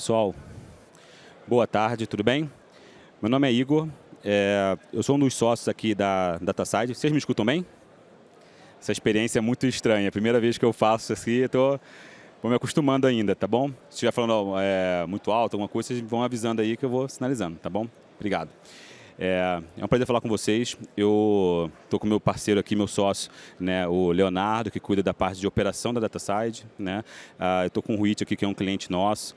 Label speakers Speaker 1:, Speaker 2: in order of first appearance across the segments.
Speaker 1: pessoal, boa tarde, tudo bem? Meu nome é Igor, eu sou um dos sócios aqui da DataSide. Vocês me escutam bem? Essa experiência é muito estranha, é a primeira vez que eu faço assim, eu tô me acostumando ainda, tá bom? Se estiver falando muito alto, alguma coisa, vocês vão avisando aí que eu vou sinalizando, tá bom? Obrigado. É um prazer falar com vocês. Eu estou com meu parceiro aqui, meu sócio, né, o Leonardo, que cuida da parte de operação da DataSide, né? Eu estou com o Rich aqui, que é um cliente nosso,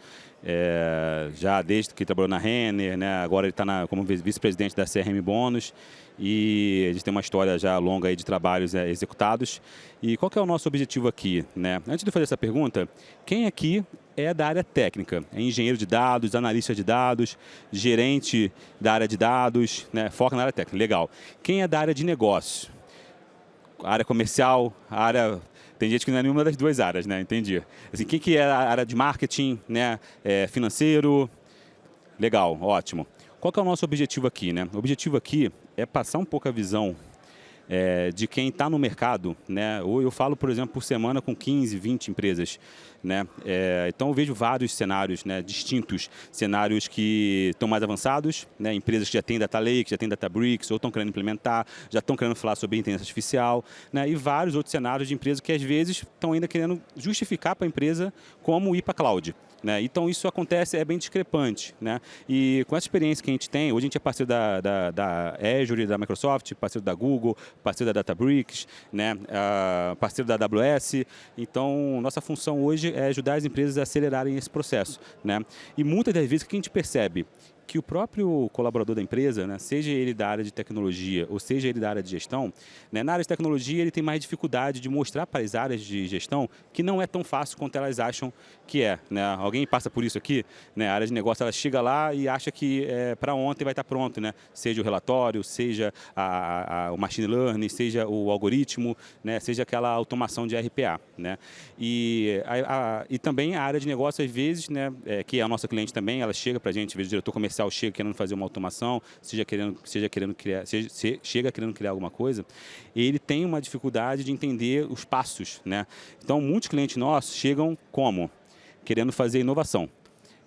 Speaker 1: já desde que trabalhou na Renner, né? Agora ele está como vice-presidente da CRM Bônus, e a gente tem uma história já longa aí de trabalhos executados. E qual que é o nosso objetivo aqui, né? Antes de fazer essa pergunta, quem aqui é da área técnica? É engenheiro de dados, analista de dados, gerente da área de dados, né? Foca na área técnica, legal. Quem é da área de negócio? Área comercial, área... Tem gente que não é nenhuma das duas áreas, né? Entendi. Assim, quem que é a área de marketing, né? Financeiro? Legal, ótimo. Qual que é o nosso objetivo aqui, né? O objetivo aqui é passar um pouco a visão de quem está no mercado, né? Ou eu falo, por exemplo, por semana com 15, 20 empresas, né? Então eu vejo vários cenários, né, distintos, cenários que estão mais avançados, né? Empresas que já têm Data Lake, já têm Databricks, ou estão querendo implementar, já estão querendo falar sobre inteligência artificial, né? E vários outros cenários de empresas que às vezes estão ainda querendo justificar para a empresa como ir para a cloud. Né? Então isso acontece, é bem discrepante, né? E com essa experiência que a gente tem, hoje a gente é parceiro da Azure, da Microsoft, parceiro da Google, parceiro da Databricks, né? Parceiro da AWS. Então nossa função hoje é ajudar as empresas a acelerarem esse processo, né? E muitas das vezes o que a gente percebe que o próprio colaborador da empresa, né, seja ele da área de tecnologia ou seja ele da área de gestão, né, na área de tecnologia ele tem mais dificuldade de mostrar para as áreas de gestão que não é tão fácil quanto elas acham que é. Né? Alguém passa por isso aqui? Né? A área de negócio ela chega lá e acha que para ontem vai estar pronto, né? Seja o relatório, seja o machine learning, seja o algoritmo, né? Seja aquela automação de RPA. Né? E também a área de negócio, às vezes, né, que é a nossa cliente também, ela chega para a gente, às vezes o diretor comercial chega querendo fazer uma automação, chega querendo criar alguma coisa, ele tem uma dificuldade de entender os passos, né? Então, muitos clientes nossos chegam como? Querendo fazer inovação.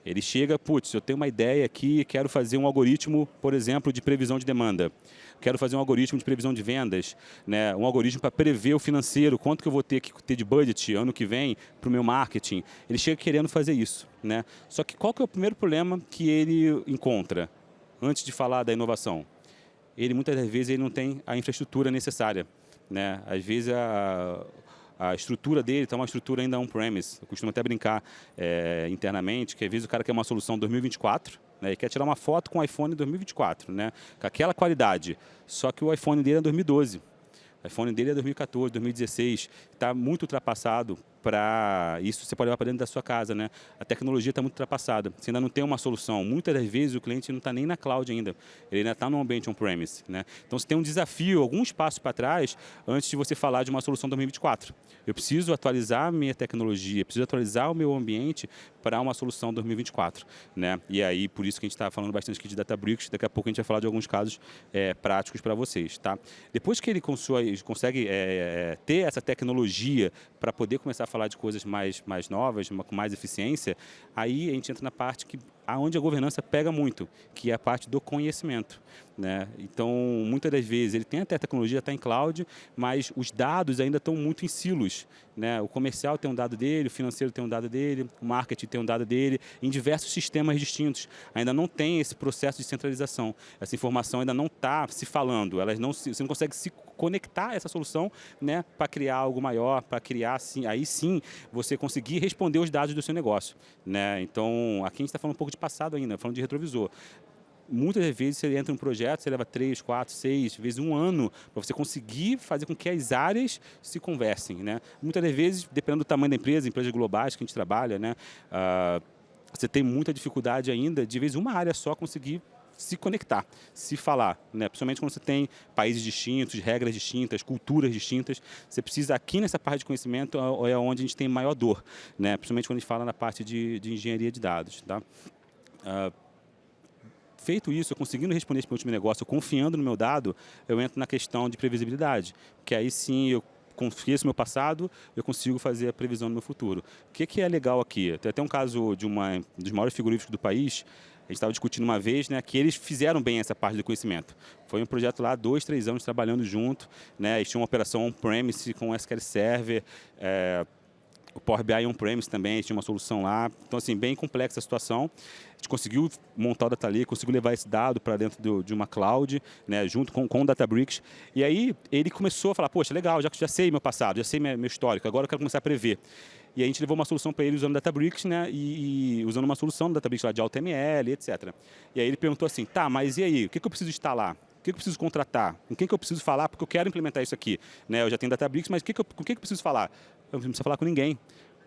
Speaker 1: Ele chega, putz, eu tenho uma ideia aqui, quero fazer um algoritmo, por exemplo, de previsão de demanda. Quero fazer um algoritmo de previsão de vendas, né? Um algoritmo para prever o financeiro, quanto que eu vou ter que ter de budget ano que vem para o meu marketing. Ele chega querendo fazer isso, né? Só que qual que é o primeiro problema que ele encontra antes de falar da inovação? Ele muitas das vezes ele não tem a infraestrutura necessária, né? Às vezes a estrutura dele está uma estrutura ainda on-premise. Eu costumo até brincar internamente que às vezes o cara quer uma solução 2024, né, e quer tirar uma foto com o iPhone 2024, né, com aquela qualidade, só que o iPhone dele é 2012. O iPhone dele é 2014, 2016, está muito ultrapassado para isso, você pode levar para dentro da sua casa, né? A tecnologia está muito ultrapassada, você ainda não tem uma solução. Muitas das vezes o cliente não está nem na cloud ainda, ele ainda está no ambiente on-premise, né? Então você tem um desafio, alguns passos para trás, antes de você falar de uma solução 2024. Eu preciso atualizar a minha tecnologia, preciso atualizar o meu ambiente para uma solução 2024, né? E aí, por isso que a gente está falando bastante aqui de Databricks, daqui a pouco a gente vai falar de alguns casos práticos para vocês, tá? Depois que ele consegue ter essa tecnologia para poder começar a falar de coisas mais novas, com mais eficiência, aí a gente entra na parte onde a governança pega muito, que é a parte do conhecimento, né? Então, muitas das vezes, ele tem até a tecnologia, está em cloud, mas os dados ainda estão muito em silos, né? O comercial tem um dado dele, o financeiro tem um dado dele, o marketing tem um dado dele, em diversos sistemas distintos. Ainda não tem esse processo de centralização. Essa informação ainda não está se falando, você não consegue se conectar essa solução, né, para criar algo maior, para criar, aí sim, você conseguir responder os dados do seu negócio, né? Então, aqui a gente está falando um pouco de passado ainda, falando de retrovisor. Muitas das vezes você entra em um projeto, você leva 3, 4, 6, vezes um ano para você conseguir fazer com que as áreas se conversem, né? Muitas das vezes, dependendo do tamanho da empresa, empresas globais que a gente trabalha, né, você tem muita dificuldade ainda de, vezes, uma área só conseguir se conectar, se falar, né? Principalmente quando você tem países distintos, regras distintas, culturas distintas, você precisa, aqui nessa parte de conhecimento, é onde a gente tem maior dor, né? Principalmente quando a gente fala na parte de engenharia de dados, tá? Feito isso, eu conseguindo responder esse meu último negócio, confiando no meu dado, eu entro na questão de previsibilidade, que aí sim eu conheço o meu passado, eu consigo fazer a previsão do meu futuro. O que é legal aqui? Tem até um caso de um dos maiores frigoríficos do país. A gente estava discutindo uma vez, né, que eles fizeram bem essa parte do conhecimento. Foi um projeto lá, 2, 3 anos trabalhando junto, né, eles tinham uma operação on-premise com SQL Server, o Power BI on-premise também, tinha uma solução lá. Então, assim, bem complexa a situação. A gente conseguiu montar o Data Lake, conseguiu levar esse dado para dentro de uma cloud, né, junto com o Databricks. E aí ele começou a falar, poxa, legal, já sei meu passado, já sei meu histórico, agora eu quero começar a prever. E a gente levou uma solução para ele usando Databricks, né, e usando uma solução do Databricks lá de AutoML, etc. E aí ele perguntou assim, tá, mas e aí, o que eu preciso instalar? O que eu preciso contratar? Com quem que eu preciso falar? Porque eu quero implementar isso aqui. Né? Eu já tenho Databricks, mas com quem que eu preciso falar? Eu não preciso falar com ninguém.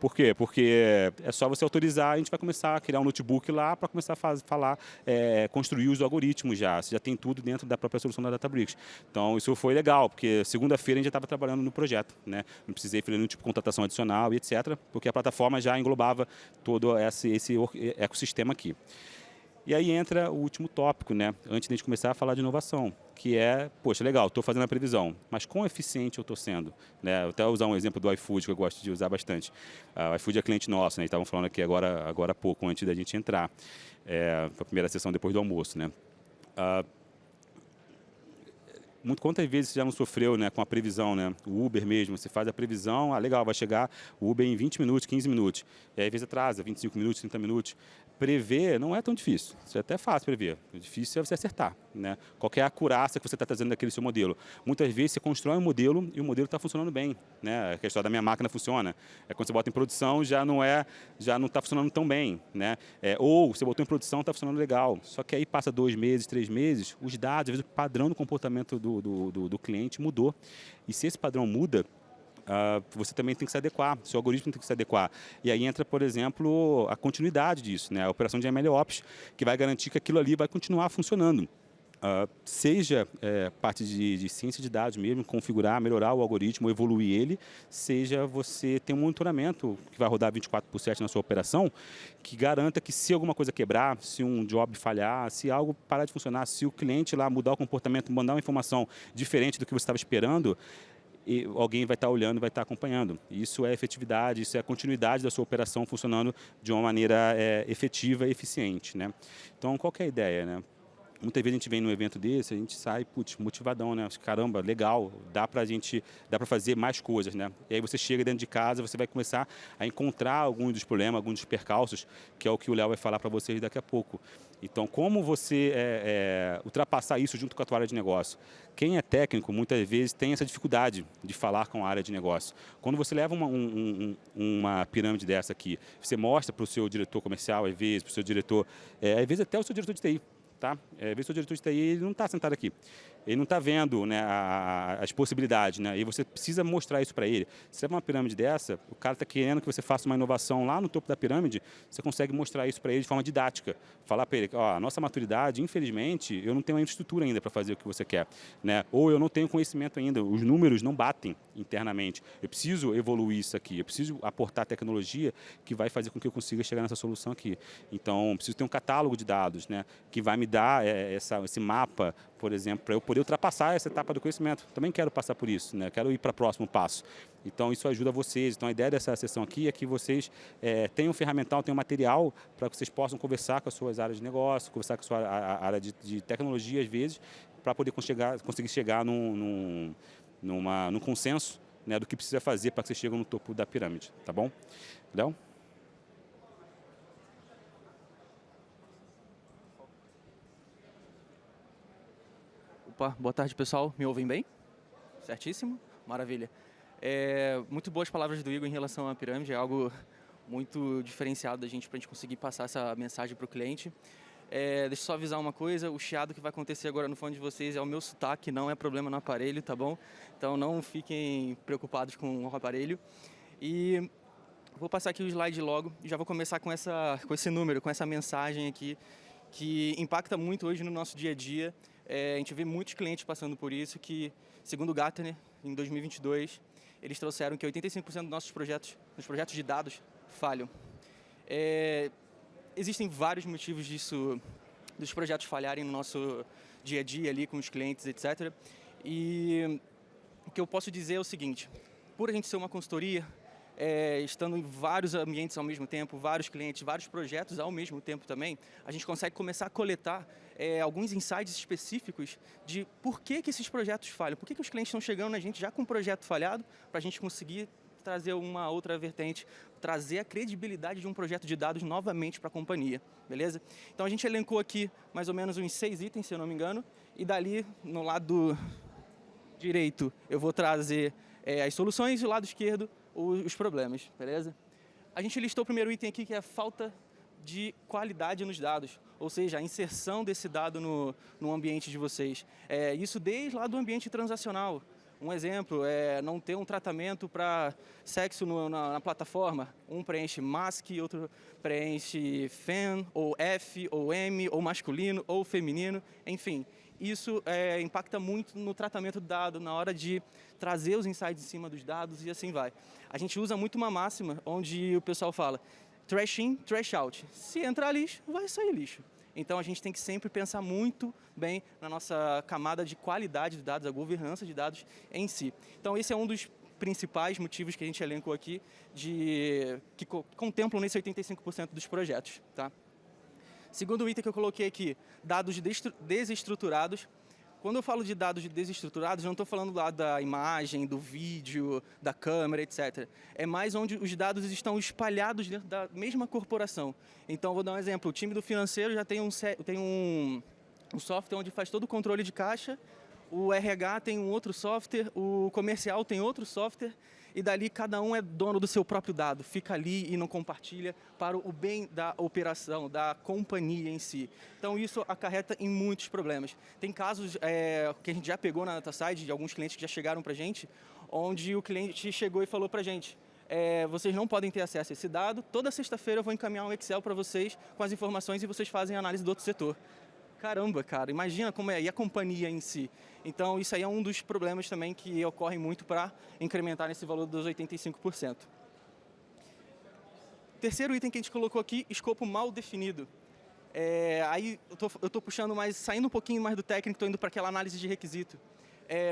Speaker 1: Por quê? Porque é só você autorizar, a gente vai começar a criar um notebook lá para começar a construir os algoritmos já. Você já tem tudo dentro da própria solução da Databricks. Então, isso foi legal, porque segunda-feira a gente já estava trabalhando no projeto. Né? Não precisei fazer nenhum tipo de contratação adicional e etc., porque a plataforma já englobava todo esse ecossistema aqui. E aí entra o último tópico, né? Antes de a gente começar a falar de inovação, que é, poxa, legal, estou fazendo a previsão, mas quão eficiente eu estou sendo? Né? Eu até usar um exemplo do iFood, que eu gosto de usar bastante. O iFood é cliente nosso, né? Estavam falando aqui agora há pouco, antes da gente entrar. Foi a primeira sessão depois do almoço, né? Quantas vezes você já não sofreu, né, com a previsão, né? O Uber mesmo, você faz a previsão, legal, vai chegar o Uber em 20 minutos, 15 minutos. E aí, às vezes, atrasa 25 minutos, 30 minutos. Prever não é tão difícil. Isso é até fácil prever. O difícil é você acertar, né? Qual é a acurácia que você está trazendo daquele seu modelo. Muitas vezes você constrói um modelo e o modelo está funcionando bem, né? A questão da minha máquina funciona. Quando você bota em produção, já não está funcionando tão bem, né? Ou você botou em produção, está funcionando legal. Só que aí passa 2 meses, 3 meses, os dados, às vezes o padrão do comportamento do cliente mudou. E se esse padrão muda, você também tem que se adequar, seu algoritmo tem que se adequar. E aí entra, por exemplo, a continuidade disso, né? A operação de MLOps, que vai garantir que aquilo ali vai continuar funcionando. Seja parte de ciência de dados mesmo, configurar, melhorar o algoritmo, evoluir ele, seja você ter um monitoramento que vai rodar 24/7 na sua operação, que garanta que se alguma coisa quebrar, se um job falhar, se algo parar de funcionar, se o cliente lá mudar o comportamento, mandar uma informação diferente do que você estava esperando, e alguém vai estar olhando, vai estar acompanhando. Isso é efetividade, isso é a continuidade da sua operação funcionando de uma maneira efetiva e eficiente, né? Então, qual que é a ideia, né? Muitas vezes a gente vem num evento desse, a gente sai, motivadão, né? Caramba, legal, dá para fazer mais coisas, né? E aí você chega dentro de casa, você vai começar a encontrar alguns dos problemas, alguns dos percalços, que é o que o Léo vai falar para vocês daqui a pouco. Então, como você ultrapassar isso junto com a tua área de negócio? Quem é técnico, muitas vezes, tem essa dificuldade de falar com a área de negócio. Quando você leva uma pirâmide dessa aqui, você mostra para o seu diretor comercial, às vezes, para o seu diretor, às vezes até o seu diretor de TI, tá? Às vezes o diretor de TI ele não está sentado aqui, ele não está vendo, né, as possibilidades, né? E você precisa mostrar isso para ele. Se é uma pirâmide dessa, o cara está querendo que você faça uma inovação lá no topo da pirâmide, você consegue mostrar isso para ele de forma didática. Falar para ele, a nossa maturidade, infelizmente, eu não tenho uma infraestrutura ainda para fazer o que você quer, né? Ou eu não tenho conhecimento ainda, os números não batem internamente. Eu preciso evoluir isso aqui, eu preciso aportar tecnologia que vai fazer com que eu consiga chegar nessa solução aqui. Então, preciso ter um catálogo de dados, né, que vai me dar esse mapa, por exemplo, para eu poder ultrapassar essa etapa do conhecimento. Também quero passar por isso, né? Quero ir para o próximo passo. Então, isso ajuda vocês. Então, a ideia dessa sessão aqui é que vocês tenham um ferramental, tenham um material para que vocês possam conversar com as suas áreas de negócio, conversar com a sua área de tecnologia, às vezes, para poder conseguir chegar num consenso, né, do que precisa fazer para que vocês cheguem no topo da pirâmide. Tá bom? Léo?
Speaker 2: Opa, boa tarde, pessoal. Me ouvem bem? Certíssimo? Maravilha. Muito boas palavras do Igor em relação à pirâmide. É algo muito diferenciado da gente para a gente conseguir passar essa mensagem para o cliente. Deixa eu só avisar uma coisa, o chiado que vai acontecer agora no fone de vocês é o meu sotaque, não é problema no aparelho, tá bom? Então não fiquem preocupados com o aparelho. E vou passar aqui o slide logo e já vou começar com esse número, com essa mensagem aqui, que impacta muito hoje no nosso dia a dia. A gente vê muitos clientes passando por isso, que, segundo o Gartner, em 2022, eles trouxeram que 85% dos nossos projetos, dos projetos de dados, falham. Existem vários motivos disso, dos projetos falharem no nosso dia a dia ali com os clientes, etc. E o que eu posso dizer é o seguinte, por a gente ser uma consultoria, estando em vários ambientes ao mesmo tempo, vários clientes, vários projetos ao mesmo tempo também, a gente consegue começar a coletar alguns insights específicos de por que esses projetos falham, por que os clientes estão chegando na gente já com um projeto falhado, para a gente conseguir trazer uma outra vertente, trazer a credibilidade de um projeto de dados novamente para a companhia, beleza? Então a gente elencou aqui mais ou menos uns 6 itens, se eu não me engano, e dali no lado direito eu vou trazer as soluções e do lado esquerdo os problemas, beleza? A gente listou o primeiro item aqui, que é a falta de qualidade nos dados, ou seja, a inserção desse dado no ambiente de vocês. Isso desde lá do ambiente transacional. Um exemplo é não ter um tratamento para sexo na plataforma. Um preenche mask, outro preenche fem, ou F, ou M, ou masculino, ou feminino, enfim. Isso impacta muito no tratamento do dado, na hora de trazer os insights em cima dos dados e assim vai. A gente usa muito uma máxima onde o pessoal fala trash in, trash out. Se entrar lixo, vai sair lixo. Então a gente tem que sempre pensar muito bem na nossa camada de qualidade de dados, a governança de dados em si. Então esse é um dos principais motivos que a gente elencou aqui, que contemplam nesse 85% dos projetos. Tá? Segundo item que eu coloquei aqui, dados desestruturados. Quando eu falo de dados desestruturados, não estou falando lá da imagem, do vídeo, da câmera, etc. É mais onde os dados estão espalhados dentro da mesma corporação. Então, vou dar um exemplo. O time do financeiro já tem um software onde faz todo o controle de caixa, o RH tem um outro software, o comercial tem outro software, e dali cada um é dono do seu próprio dado, fica ali e não compartilha para o bem da operação, da companhia em si. Então isso acarreta em muitos problemas. Tem casos que a gente já pegou na DataSide, de alguns clientes que já chegaram para a gente, onde o cliente chegou e falou para a gente, vocês não podem ter acesso a esse dado, toda sexta-feira eu vou encaminhar um Excel para vocês com as informações e vocês fazem análise do outro setor. Caramba, cara, imagina como é, e a companhia em si. Então, isso aí é um dos problemas também que ocorre muito para incrementar esse valor dos 85%. Terceiro item que a gente colocou aqui, escopo mal definido. Aí eu estou puxando mais, saindo um pouquinho mais do técnico, estou indo para aquela análise de requisito.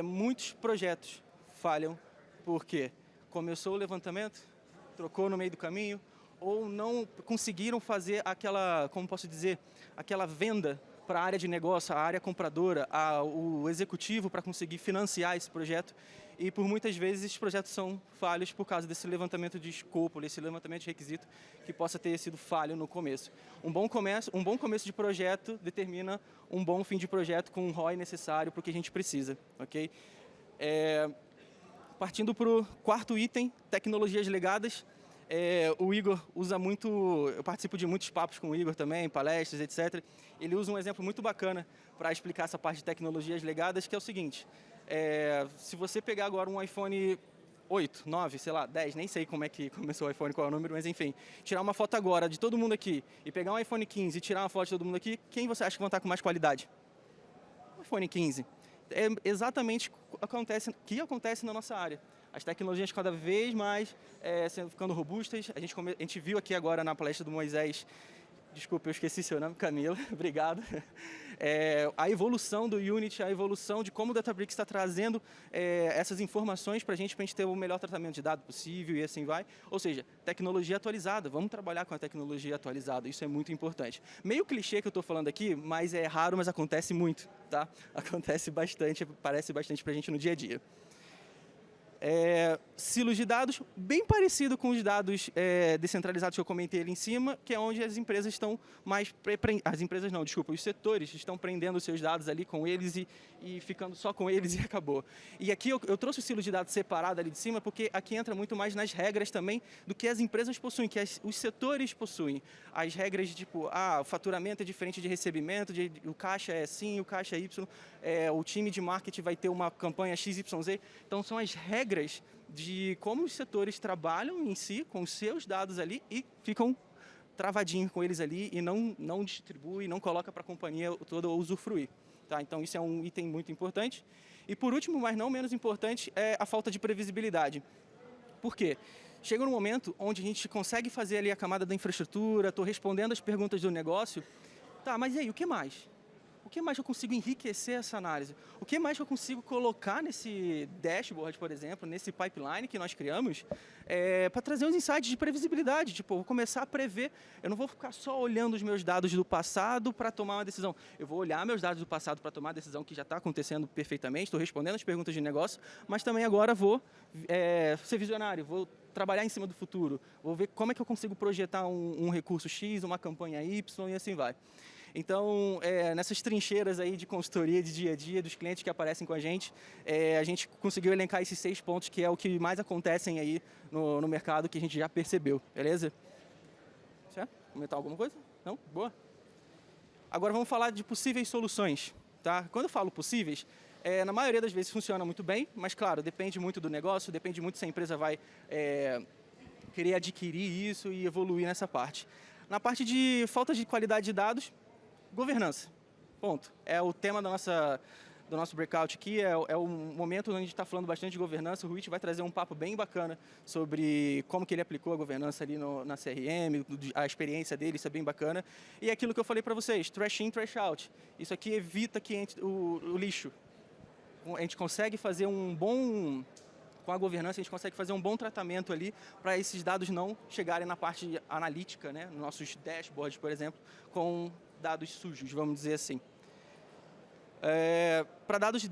Speaker 2: Muitos projetos falham porque começou o levantamento, trocou no meio do caminho, ou não conseguiram fazer aquela, como posso dizer, aquela venda para a área de negócio, a área compradora, o executivo para conseguir financiar esse projeto. E por muitas vezes esses projetos são falhos por causa desse levantamento de escopo, desse levantamento de requisito que possa ter sido falho no começo. Um bom começo de projeto determina um bom fim de projeto com o ROI necessário para o que a gente precisa. Okay? Partindo para o quarto item, tecnologias legadas. O Igor usa muito, eu participo de muitos papos com o Igor também, palestras, etc. Ele usa um exemplo muito bacana para explicar essa parte de tecnologias legadas, que é o seguinte, se você pegar agora um iPhone 8, 9, sei lá, 10, nem sei como é que começou o iPhone, qual é o número, mas enfim, tirar uma foto agora de todo mundo aqui e pegar um iPhone 15 e tirar uma foto de todo mundo aqui, quem você acha que vão estar com mais qualidade? O iPhone 15. É exatamente o que acontece na nossa área. As tecnologias cada vez mais ficando robustas. A gente viu aqui agora na palestra do Moisés, desculpa, eu esqueci seu nome, Camila, obrigado. A evolução do Unity, a evolução de como o Databricks está trazendo essas informações para a gente ter o melhor tratamento de dados possível e assim vai. Ou seja, tecnologia atualizada, vamos trabalhar com a tecnologia atualizada, isso é muito importante. Meio clichê que eu estou falando aqui, mas é raro, mas acontece muito, tá? Acontece bastante, aparece bastante para a gente no dia a dia. Silos de dados, bem parecido com os dados descentralizados que eu comentei ali em cima, que é onde as empresas estão mais... os setores estão prendendo os seus dados ali com eles e ficando só com eles e acabou. E aqui eu trouxe o silo de dados separado ali de cima, porque aqui entra muito mais nas regras também do que as empresas possuem, que os setores possuem. As regras de tipo, o faturamento é diferente de recebimento, o caixa é assim, o caixa é Y, o time de marketing vai ter uma campanha XYZ. Então são as regras de como os setores trabalham em si, com os seus dados ali e ficam travadinhos com eles ali e não distribui, não coloca para a companhia toda usufruir. Tá? Então isso é um item muito importante. E por último, mas não menos importante, é a falta de previsibilidade. Por quê? Chega um momento onde a gente consegue fazer ali a camada da infraestrutura, estou respondendo as perguntas do negócio, tá, mas e aí, o que mais? o que mais que eu consigo enriquecer essa análise? O que mais que eu consigo colocar nesse dashboard, por exemplo, nesse pipeline que nós criamos, para trazer os insights de previsibilidade. Tipo, eu vou começar a prever, eu não vou ficar só olhando os meus dados do passado para tomar uma decisão. Eu vou olhar meus dados do passado para tomar a decisão que já está acontecendo perfeitamente, estou respondendo as perguntas de negócio, mas também agora vou ser visionário, vou trabalhar em cima do futuro, vou ver como é que eu consigo projetar um recurso X, uma campanha Y e assim vai. Então, nessas trincheiras aí de consultoria de dia a dia, dos clientes que aparecem com a gente conseguiu elencar esses 6 pontos, que é o que mais acontecem aí no mercado, que a gente já percebeu, beleza? Certo? Comentar alguma coisa? Não? Boa? Agora vamos falar de possíveis soluções, tá? Quando eu falo possíveis, na maioria das vezes funciona muito bem, mas claro, depende muito do negócio, depende muito se a empresa vai querer adquirir isso e evoluir nessa parte. Na parte de falta de qualidade de dados, governança, ponto. É o tema do nosso breakout aqui, é o momento onde a gente está falando bastante de governança. O Rich vai trazer um papo bem bacana sobre como que ele aplicou a governança ali na CRM, a experiência dele, isso é bem bacana. E aquilo que eu falei para vocês, trash in, trash out. Isso aqui evita que entre o lixo. A gente consegue fazer com a governança, a gente consegue fazer um bom tratamento ali para esses dados não chegarem na parte analítica, né, nos nossos dashboards, por exemplo, com dados sujos, vamos dizer assim. Para dados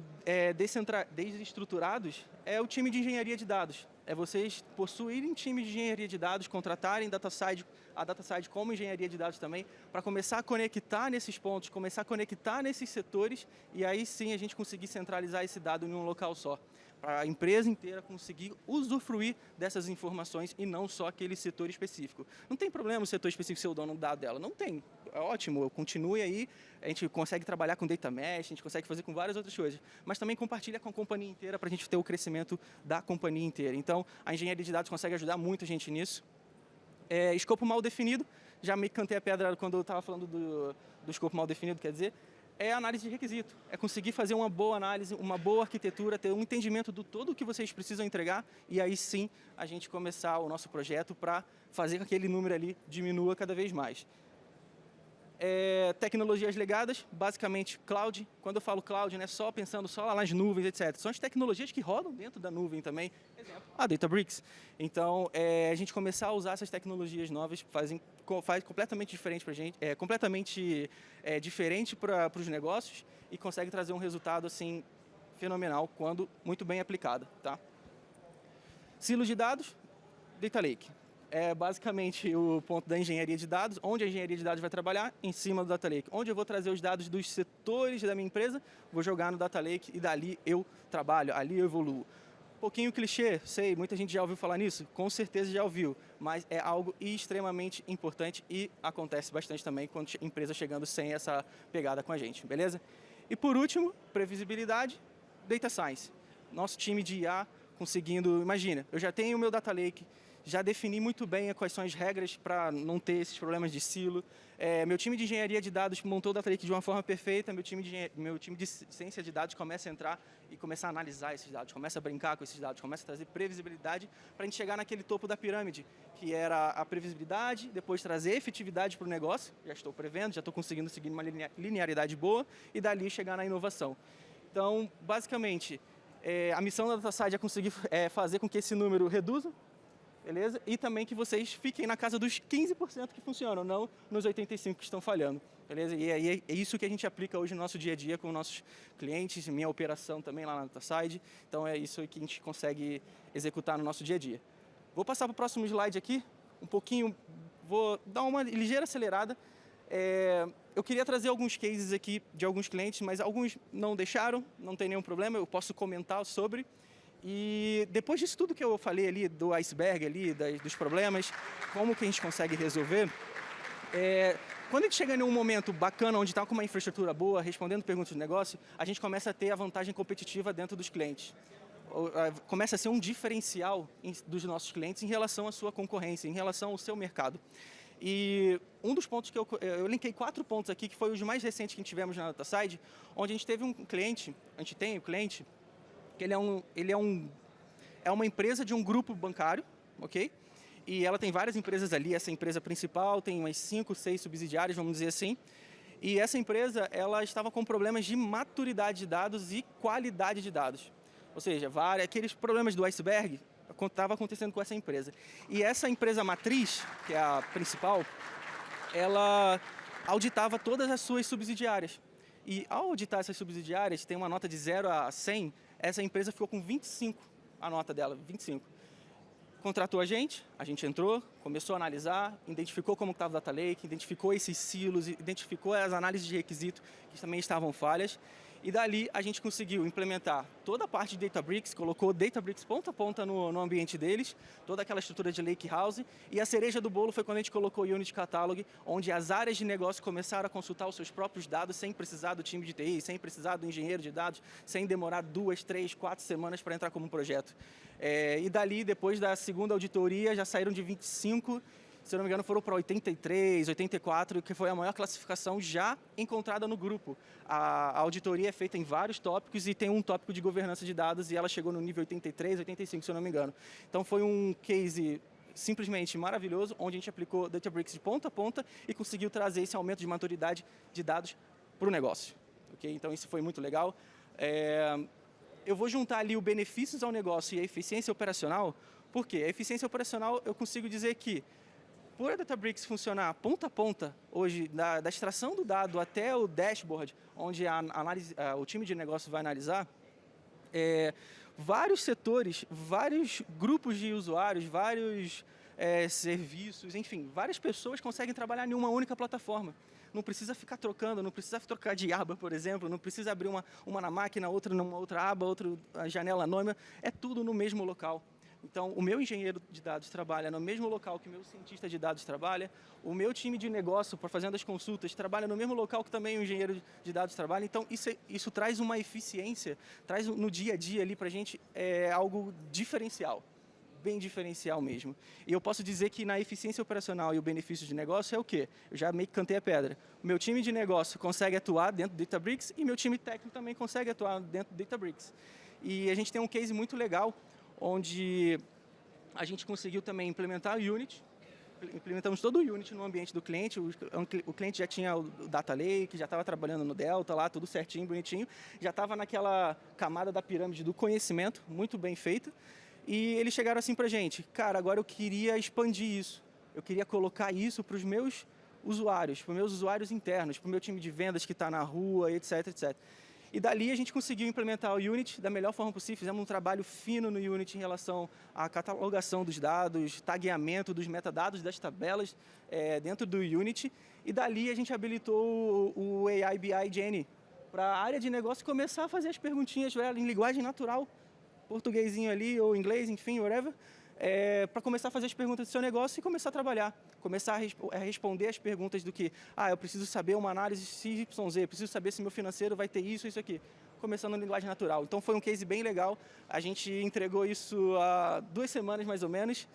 Speaker 2: desestruturados, é o time de engenharia de dados. É vocês possuírem time de engenharia de dados, contratarem a DataSide como engenharia de dados também, para começar a conectar nesses pontos, começar a conectar nesses setores, e aí sim a gente conseguir centralizar esse dado em um local só. Para a empresa inteira conseguir usufruir dessas informações e não só aquele setor específico. Não tem problema o setor específico ser o dono do dado dela, não tem. É ótimo, continue aí, a gente consegue trabalhar com data mesh, a gente consegue fazer com várias outras coisas, mas também compartilha com a companhia inteira para a gente ter o crescimento da companhia inteira. Então, a engenharia de dados consegue ajudar muito a gente nisso. Escopo mal definido, já me cantei a pedra quando eu estava falando do escopo mal definido, quer dizer, é a análise de requisito, é conseguir fazer uma boa análise, uma boa arquitetura, ter um entendimento do todo o que vocês precisam entregar e aí sim a gente começar o nosso projeto para fazer com que aquele número ali diminua cada vez mais. Tecnologias legadas, basicamente cloud. Quando eu falo cloud, né, só pensando só lá nas nuvens, etc. São as tecnologias que rodam dentro da nuvem também. Exemplo, a Databricks. Então, a gente começar a usar essas tecnologias novas faz completamente diferente para a gente, completamente diferente para os negócios e consegue trazer um resultado assim fenomenal quando muito bem aplicado, tá? Silos de dados, Data Lake. É basicamente o ponto da engenharia de dados, onde a engenharia de dados vai trabalhar, em cima do Data Lake. Onde eu vou trazer os dados dos setores da minha empresa, vou jogar no Data Lake e dali eu trabalho, ali eu evoluo. Um pouquinho clichê, sei, muita gente já ouviu falar nisso, com certeza já ouviu, mas é algo extremamente importante e acontece bastante também quando a empresa chegando sem essa pegada com a gente, beleza? E por último, previsibilidade, Data Science. Nosso time de IA conseguindo, imagina, eu já tenho o meu Data Lake, já defini muito bem quais são as regras para não ter esses problemas de silo. Meu time de engenharia de dados montou o Data Lake de uma forma perfeita, meu time de ciência de dados começa a entrar e começa a analisar esses dados, começa a brincar com esses dados, começa a trazer previsibilidade para a gente chegar naquele topo da pirâmide, que era a previsibilidade, depois trazer efetividade para o negócio, já estou prevendo, já estou conseguindo seguir uma linearidade boa, e dali chegar na inovação. Então, basicamente, a missão da DataSide é conseguir fazer com que esse número reduza, beleza? E também que vocês fiquem na casa dos 15% que funcionam, não nos 85% que estão falhando, beleza? E aí é isso que a gente aplica hoje no nosso dia a dia com nossos clientes, minha operação também lá na DataSide. Então é isso que a gente consegue executar no nosso dia a dia. Vou passar para o próximo slide aqui, um pouquinho, vou dar uma ligeira acelerada. Eu queria trazer alguns cases aqui de alguns clientes, mas alguns não deixaram, não tem nenhum problema, eu posso comentar sobre. E depois disso tudo que eu falei ali, do iceberg ali, dos problemas, como que a gente consegue resolver, quando a gente chega em um momento bacana, onde está com uma infraestrutura boa, respondendo perguntas de negócio, a gente começa a ter a vantagem competitiva dentro dos clientes. Começa a ser um diferencial dos nossos clientes em relação à sua concorrência, em relação ao seu mercado. E um dos pontos que eu linkei 4 pontos aqui, que foi os mais recentes que a gente tivemos na DataSide, onde a gente teve um cliente, que ele é uma empresa de um grupo bancário, ok? E ela tem várias empresas ali, essa empresa principal tem umas 5, 6 subsidiárias, vamos dizer assim. E essa empresa, ela estava com problemas de maturidade de dados e qualidade de dados. Ou seja, aqueles problemas do iceberg estava acontecendo com essa empresa. E essa empresa matriz, que é a principal, ela auditava todas as suas subsidiárias. E ao auditar essas subsidiárias, tem uma nota de 0 a 100, essa empresa ficou com 25, a nota dela, 25. Contratou a gente entrou, começou a analisar, identificou como estava o Data Lake, identificou esses silos, identificou as análises de requisito que também estavam falhas. E dali a gente conseguiu implementar toda a parte de Databricks, colocou Databricks ponta a ponta no ambiente deles, toda aquela estrutura de Lakehouse. E a cereja do bolo foi quando a gente colocou o Unity Catalog, onde as áreas de negócio começaram a consultar os seus próprios dados sem precisar do time de TI, sem precisar do engenheiro de dados, sem demorar 2, 3, 4 semanas para entrar como um projeto. E dali, depois da segunda auditoria, já saíram de 25, se eu não me engano, foram para 83, 84, que foi a maior classificação já encontrada no grupo. A auditoria é feita em vários tópicos e tem um tópico de governança de dados e ela chegou no nível 83, 85, se eu não me engano. Então foi um case simplesmente maravilhoso, onde a gente aplicou Databricks de ponta a ponta e conseguiu trazer esse aumento de maturidade de dados para o negócio. Okay? Então isso foi muito legal. Eu vou juntar ali os benefícios ao negócio e a eficiência operacional, porque a eficiência operacional eu consigo dizer que por a Databricks funcionar ponta a ponta, hoje, da extração do dado até o dashboard, onde o time de negócio vai analisar, vários setores, vários grupos de usuários, vários serviços, enfim, várias pessoas conseguem trabalhar em uma única plataforma. Não precisa ficar trocando, não precisa trocar de aba, por exemplo, não precisa abrir uma na máquina, outra numa outra aba, outra janela anônima, é tudo no mesmo local. Então, o meu engenheiro de dados trabalha no mesmo local que o meu cientista de dados trabalha, o meu time de negócio, por fazendo as consultas, trabalha no mesmo local que também o engenheiro de dados trabalha. Então, isso traz uma eficiência, traz no dia a dia ali para a gente algo diferencial, bem diferencial mesmo. E eu posso dizer que na eficiência operacional e o benefício de negócio é o quê? Eu já meio que cantei a pedra. O meu time de negócio consegue atuar dentro do Databricks e meu time técnico também consegue atuar dentro do Databricks. E a gente tem um case muito legal, onde a gente conseguiu também implementar o Unity. Implementamos todo o Unity no ambiente do cliente. O cliente já tinha o Data Lake, já estava trabalhando no Delta lá, tudo certinho, bonitinho. Já estava naquela camada da pirâmide do conhecimento, muito bem feita. E eles chegaram assim para a gente, cara, agora eu queria expandir isso. Eu queria colocar isso para os meus usuários internos, para o meu time de vendas que está na rua, etc, etc. E dali a gente conseguiu implementar o Unity da melhor forma possível, fizemos um trabalho fino no Unity em relação à catalogação dos dados, tagueamento dos metadados das tabelas dentro do Unity, e dali a gente habilitou o AI BI Genie para a área de negócio começar a fazer as perguntinhas em linguagem natural, portuguesinho ali ou inglês, enfim, whatever, para começar a fazer as perguntas do seu negócio e começar a trabalhar, começar a responder as perguntas do que, eu preciso saber uma análise XYZ, preciso saber se meu financeiro vai ter isso aqui, começando em linguagem natural. Então foi um case bem legal, a gente entregou isso há 2 semanas mais ou menos,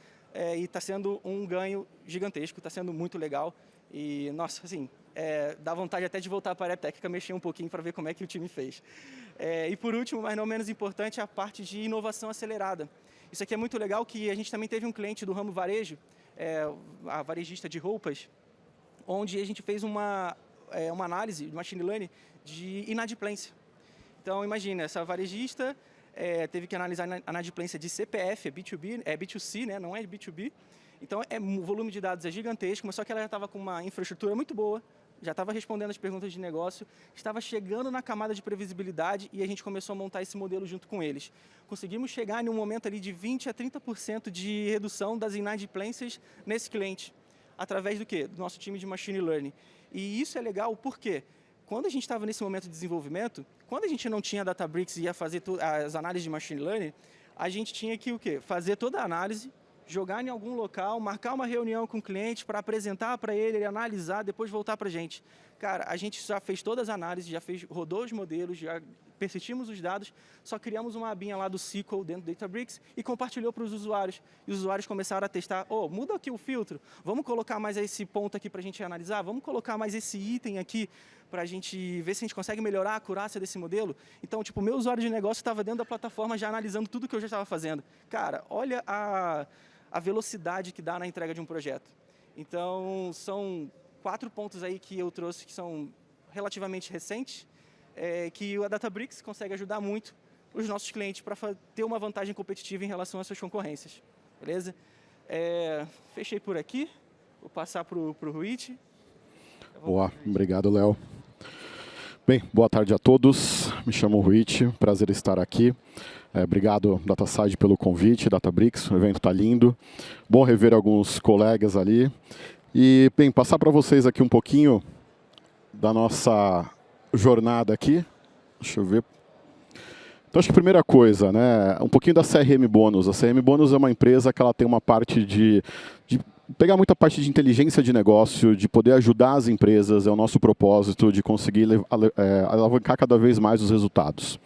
Speaker 2: e está sendo um ganho gigantesco, está sendo muito legal e, nossa, assim, dá vontade até de voltar para a área técnica, mexer um pouquinho para ver como é que o time fez. E por último, mas não menos importante, a parte de inovação acelerada. Isso aqui é muito legal, que a gente também teve um cliente do ramo varejo, a varejista de roupas, onde a gente fez uma análise de machine learning de inadimplência. Então, imagina, essa varejista teve que analisar a inadimplência de CPF, é B2C, né? Não é B2B. Então, o volume de dados é gigantesco, mas só que ela já estava com uma infraestrutura muito boa, já estava respondendo as perguntas de negócio, estava chegando na camada de previsibilidade e a gente começou a montar esse modelo junto com eles. Conseguimos chegar em um momento ali de 20% a 30% de redução das inadimplências nesse cliente, através do quê? Do nosso time de Machine Learning. E isso é legal porque quando a gente estava nesse momento de desenvolvimento, quando a gente não tinha Databricks e ia fazer as análises de Machine Learning, a gente tinha que o quê? Fazer toda a análise, jogar em algum local, marcar uma reunião com o cliente para apresentar para ele analisar, depois voltar para a gente. Cara, a gente já fez todas as análises, rodou os modelos, já persistimos os dados, só criamos uma abinha lá do SQL dentro do Databricks e compartilhou para os usuários. E os usuários começaram a testar, muda aqui o filtro, vamos colocar mais esse ponto aqui para a gente analisar, vamos colocar mais esse item aqui para a gente ver se a gente consegue melhorar a acurácia desse modelo. Então, tipo, o meu usuário de negócio estava dentro da plataforma já analisando tudo que eu já estava fazendo. Cara, olha a velocidade que dá na entrega de um projeto. Então, são 4 pontos aí que eu trouxe que são relativamente recentes, que a Databricks consegue ajudar muito os nossos clientes para ter uma vantagem competitiva em relação às suas concorrências. Beleza? Fechei por aqui. Vou passar para o Ruit.
Speaker 3: Boa, obrigado, Léo. Bem, boa tarde a todos. Me chamo Ruit, prazer estar aqui. Obrigado, DataSide, pelo convite, Databricks, o evento está lindo. Bom rever alguns colegas ali. E, bem, passar para vocês aqui um pouquinho da nossa jornada aqui. Deixa eu ver. Então, acho que a primeira coisa, né, um pouquinho da CRM Bônus. A CRM Bônus é uma empresa que ela tem uma parte de pegar muita parte de inteligência de negócio, de poder ajudar as empresas, é o nosso propósito, de conseguir alavancar cada vez mais os resultados.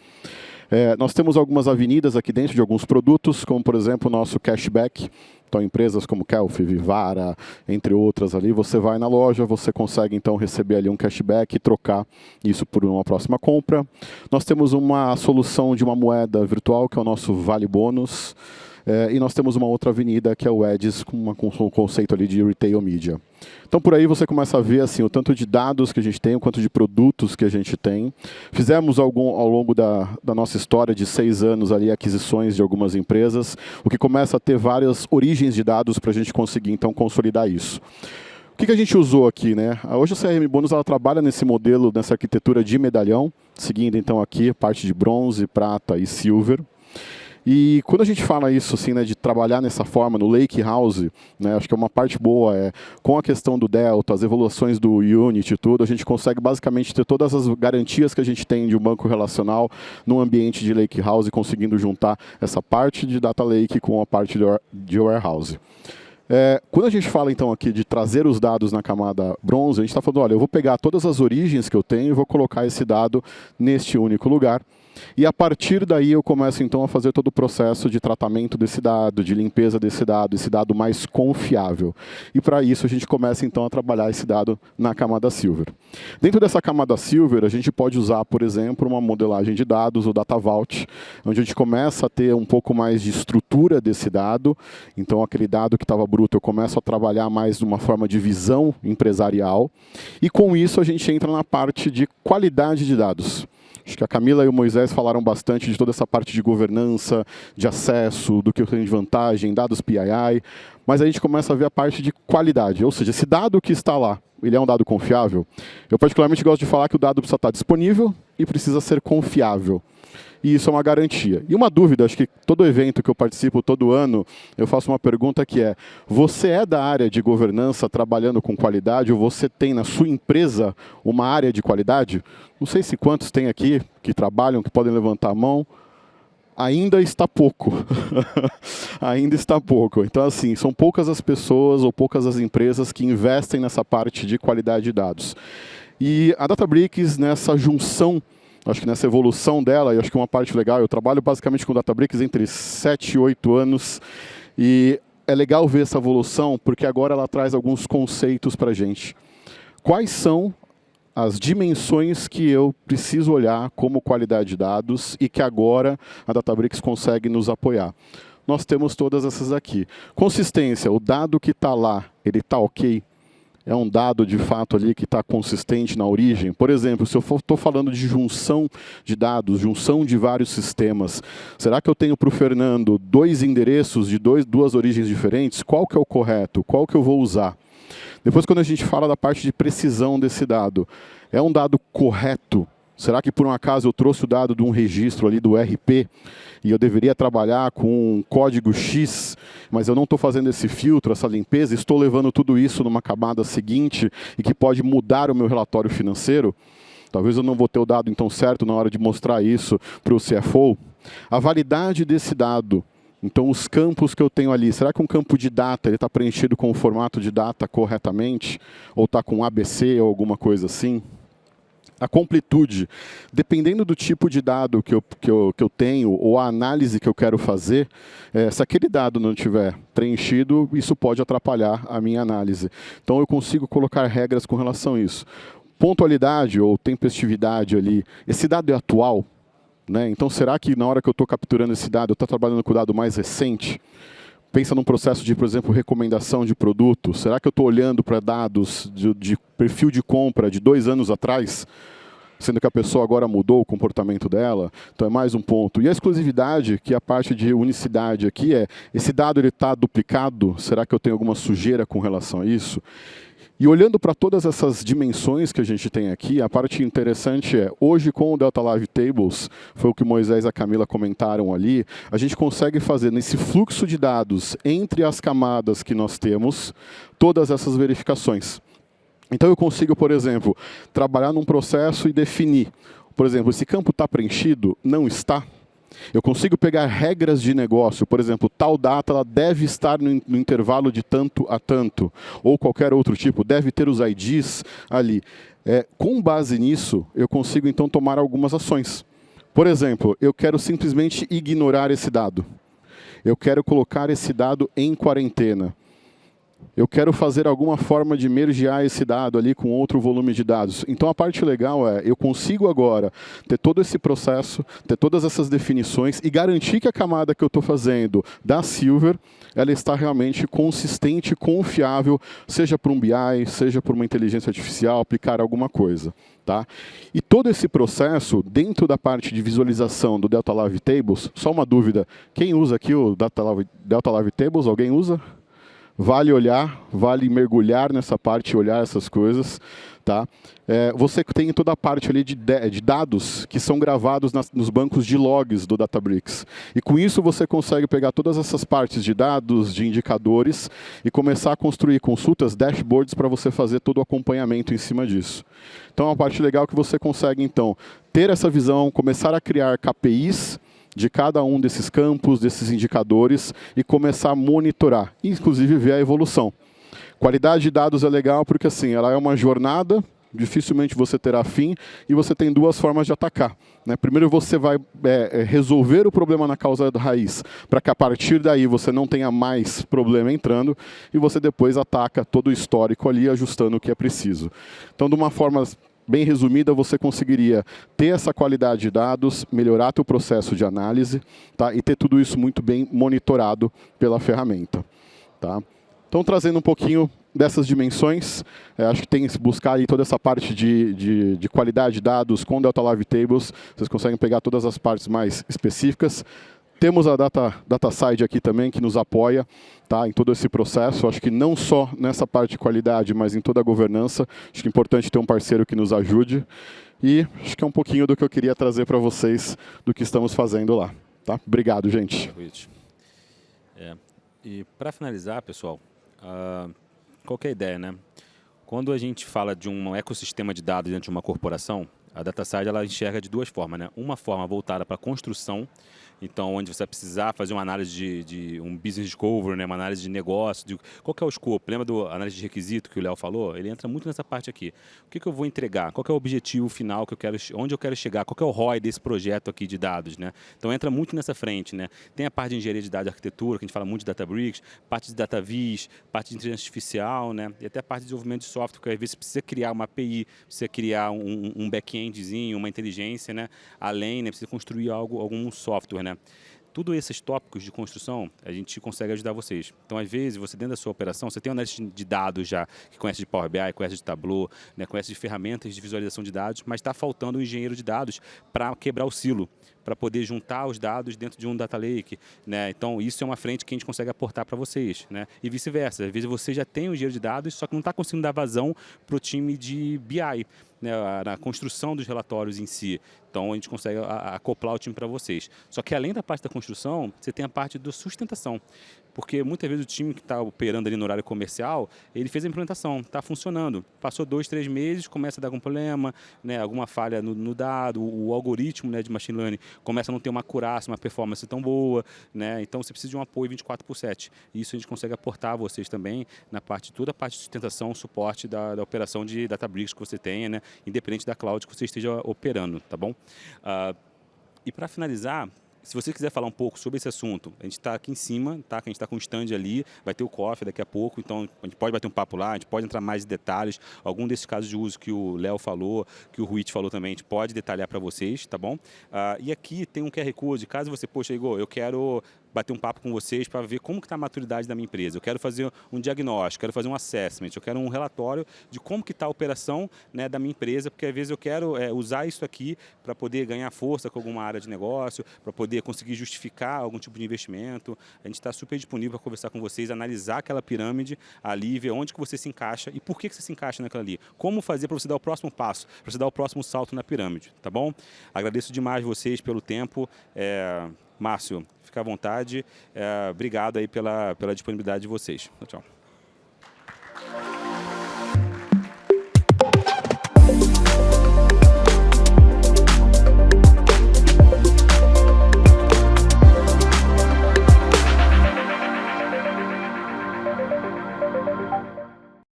Speaker 3: Nós temos algumas avenidas aqui dentro de alguns produtos, como, por exemplo, o nosso cashback. Então, empresas como Kelf, Vivara, entre outras ali, você vai na loja, você consegue, então, receber ali um cashback e trocar isso por uma próxima compra. Nós temos uma solução de uma moeda virtual, que é o nosso Vale Bônus. E nós temos uma outra avenida, que é o Edis, com um conceito ali de Retail Media. Então, por aí você começa a ver assim, o tanto de dados que a gente tem, o quanto de produtos que a gente tem. Fizemos ao longo da nossa história de 6 anos ali, aquisições de algumas empresas, o que começa a ter várias origens de dados para a gente conseguir, então, consolidar isso. O que a gente usou aqui, né? Hoje a CRM Bônus ela trabalha nesse modelo, nessa arquitetura de medalhão, seguindo então aqui a parte de bronze, prata e silver. E quando a gente fala isso, assim, né, de trabalhar nessa forma, no Lake House, né, acho que é uma parte boa, com a questão do Delta, as evoluções do Unity e tudo, a gente consegue basicamente ter todas as garantias que a gente tem de um banco relacional num ambiente de Lake House, conseguindo juntar essa parte de Data Lake com a parte de Warehouse. Quando a gente fala, então, aqui de trazer os dados na camada bronze, a gente está falando, olha, eu vou pegar todas as origens que eu tenho e vou colocar esse dado neste único lugar. E a partir daí eu começo então a fazer todo o processo de tratamento desse dado, de limpeza desse dado, esse dado mais confiável. E para isso a gente começa então a trabalhar esse dado na camada Silver. Dentro dessa camada Silver a gente pode usar, por exemplo, uma modelagem de dados, o Data Vault, onde a gente começa a ter um pouco mais de estrutura desse dado. Então aquele dado que estava bruto eu começo a trabalhar mais de uma forma de visão empresarial. E com isso a gente entra na parte de qualidade de dados. Acho que a Camila e o Moisés falaram bastante de toda essa parte de governança, de acesso, do que eu tenho de vantagem, dados PII, mas a gente começa a ver a parte de qualidade, ou seja, esse dado que está lá, ele é um dado confiável? Eu particularmente gosto de falar que o dado precisa estar disponível e precisa ser confiável. E isso é uma garantia. E uma dúvida, acho que todo evento que eu participo, todo ano, eu faço uma pergunta que é, você é da área de governança trabalhando com qualidade ou você tem na sua empresa uma área de qualidade? Não sei se quantos tem aqui que trabalham, que podem levantar a mão. Ainda está pouco. Ainda está pouco. Então, assim, são poucas as pessoas ou poucas as empresas que investem nessa parte de qualidade de dados. E a Databricks, nessa junção, acho que nessa evolução dela, e acho que uma parte legal, eu trabalho basicamente com Databricks entre 7 e 8 anos, e é legal ver essa evolução, porque agora ela traz alguns conceitos para a gente. Quais são as dimensões que eu preciso olhar como qualidade de dados e que agora a Databricks consegue nos apoiar? Nós temos todas essas aqui. Consistência, o dado que está lá, ele está ok? É um dado, de fato, ali que está consistente na origem? Por exemplo, se eu estou falando de junção de dados, junção de vários sistemas, será que eu tenho para o Fernando 2 endereços de duas origens diferentes? Qual que é o correto? Qual que eu vou usar? Depois, quando a gente fala da parte de precisão desse dado, é um dado correto? Será que, por um acaso, eu trouxe o dado de um registro ali do RP e eu deveria trabalhar com um código X, mas eu não estou fazendo esse filtro, essa limpeza, estou levando tudo isso numa camada seguinte e que pode mudar o meu relatório financeiro? Talvez eu não vou ter o dado então certo na hora de mostrar isso para o CFO. A validade desse dado. Então, os campos que eu tenho ali, será que um campo de data está preenchido com o formato de data corretamente? Ou está com ABC ou alguma coisa assim? A completude, dependendo do tipo de dado que eu tenho ou a análise que eu quero fazer, se aquele dado não estiver preenchido, isso pode atrapalhar a minha análise. Então, eu consigo colocar regras com relação a isso. Pontualidade ou tempestividade ali, esse dado é atual? Né? Então, será que na hora que eu estou capturando esse dado, eu estou trabalhando com o dado mais recente? pensa num processo de, por exemplo, recomendação de produto. Será que eu estou olhando para dados de perfil de compra de 2 anos atrás, sendo que a pessoa agora mudou o comportamento dela? Então é mais um ponto. E a exclusividade, que é a parte de unicidade aqui, esse dado está duplicado? Será que eu tenho alguma sujeira com relação a isso? E olhando para todas essas dimensões que a gente tem aqui, a parte interessante hoje com o Delta Live Tables, foi o que o Moisés e a Camila comentaram ali, a gente consegue fazer nesse fluxo de dados entre as camadas que nós temos, todas essas verificações. Então eu consigo, por exemplo, trabalhar num processo e definir, por exemplo, esse campo está preenchido? Não está? Eu consigo pegar regras de negócio, por exemplo, tal data ela deve estar no intervalo de tanto a tanto, ou qualquer outro tipo, deve ter os IDs ali. Com base nisso, eu consigo então tomar algumas ações. Por exemplo, eu quero simplesmente ignorar esse dado. Eu quero colocar esse dado em quarentena. Eu quero fazer alguma forma de mergear esse dado ali com outro volume de dados. Então a parte legal eu consigo agora ter todo esse processo, ter todas essas definições e garantir que a camada que eu estou fazendo da Silver, ela está realmente consistente, confiável, seja para um BI, seja por uma inteligência artificial, aplicar alguma coisa. Tá? E todo esse processo, dentro da parte de visualização do Delta Live Tables, só uma dúvida, quem usa aqui o Delta Live Tables? Alguém usa? Vale olhar, vale mergulhar nessa parte e olhar essas coisas. Tá? Você tem toda a parte ali de dados que são gravados nos bancos de logs do Databricks. E com isso você consegue pegar todas essas partes de dados, de indicadores, e começar a construir consultas, dashboards, para você fazer todo o acompanhamento em cima disso. Então é uma parte legal que você consegue, então, ter essa visão, começar a criar KPIs, de cada um desses campos, desses indicadores, e começar a monitorar, inclusive ver a evolução. Qualidade de dados é legal porque assim, ela é uma jornada, dificilmente você terá fim, e você tem 2 formas de atacar. Né? Primeiro você vai resolver o problema na causa da raiz, para que a partir daí você não tenha mais problema entrando, e você depois ataca todo o histórico ali, ajustando o que é preciso. Então, de uma forma bem resumida, você conseguiria ter essa qualidade de dados, melhorar teu processo de análise, tá? E ter tudo isso muito bem monitorado pela ferramenta. Tá? Então, trazendo um pouquinho dessas dimensões, acho que tem que buscar aí toda essa parte de qualidade de dados com Delta Live Tables, vocês conseguem pegar todas as partes mais específicas. Temos a DataSide aqui também, que nos apoia, tá, em todo esse processo. Acho que não só nessa parte de qualidade, mas em toda a governança. Acho que é importante ter um parceiro que nos ajude. E acho que é um pouquinho do que eu queria trazer para vocês do que estamos fazendo lá. Tá? Obrigado, gente.
Speaker 1: E para finalizar, pessoal, qual que é a ideia, né? Quando a gente fala de um ecossistema de dados dentro de uma corporação, a DataSide ela enxerga de 2 formas, né? Uma forma voltada para a construção, então onde você vai precisar fazer uma análise de um business discovery, né? Uma análise de negócio, de qual que é o escopo. Lembra do análise de requisito que o Léo falou? Ele entra muito nessa parte aqui. O que eu vou entregar? Qual que é o objetivo final que eu quero, onde eu quero chegar? Qual que é o ROI desse projeto aqui de dados, né? Então entra muito nessa frente, né? Tem a parte de engenharia de dados e arquitetura, que a gente fala muito de Databricks, parte de DataVis, parte de inteligência artificial, né? E até a parte de desenvolvimento de software, que às vezes você precisa criar uma API, precisa criar um back-endzinho, uma inteligência, né? Além, né? Precisa construir algum software, né? Todos esses tópicos de construção, a gente consegue ajudar vocês. Então, às vezes, você dentro da sua operação, você tem um analista de dados já, que conhece de Power BI, conhece de Tableau, né, conhece de ferramentas de visualização de dados, mas está faltando um engenheiro de dados para quebrar o silo, para poder juntar os dados dentro de um data lake, né? Então, isso é uma frente que a gente consegue aportar para vocês, né? E vice-versa. Às vezes, você já tem um engenheiro de dados, só que não está conseguindo dar vazão para o time de BI, né, na construção dos relatórios em si. Então, a gente consegue acoplar o time para vocês. Só que, além da parte da construção, você tem a parte da sustentação. Porque, muitas vezes, o time que está operando ali no horário comercial, ele fez a implementação, está funcionando. Passou 2, 3 meses, começa a dar algum problema, né, alguma falha no dado, o algoritmo, né, de machine learning começa a não ter uma acurácia, uma performance tão boa, né? Então, você precisa de um apoio 24/7. E isso a gente consegue aportar a vocês também na parte, toda a parte de sustentação, suporte da operação de Databricks que você tenha, né, independente da cloud que você esteja operando, tá bom? E para finalizar, se você quiser falar um pouco sobre esse assunto, a gente está aqui em cima, tá? Que a gente está com um stand ali, vai ter o coffee daqui a pouco, então a gente pode bater um papo lá, a gente pode entrar mais em detalhes, algum desses casos de uso que o Léo falou, que o Ruit falou também, a gente pode detalhar para vocês, tá bom? E aqui tem um QR Code, caso você, poxa, Igor, eu quero bater um papo com vocês para ver como que está a maturidade da minha empresa. Eu quero fazer um diagnóstico, quero fazer um assessment, eu quero um relatório de como que está a operação, né, da minha empresa, porque às vezes eu quero usar isso aqui para poder ganhar força com alguma área de negócio, para poder conseguir justificar algum tipo de investimento. A gente está super disponível para conversar com vocês, analisar aquela pirâmide ali, ver onde que você se encaixa e por que você se encaixa naquela ali. Como fazer para você dar o próximo passo, para você dar o próximo salto na pirâmide, tá bom? Agradeço demais vocês pelo tempo. Márcio, fica à vontade. Obrigado aí pela disponibilidade de vocês. Tchau.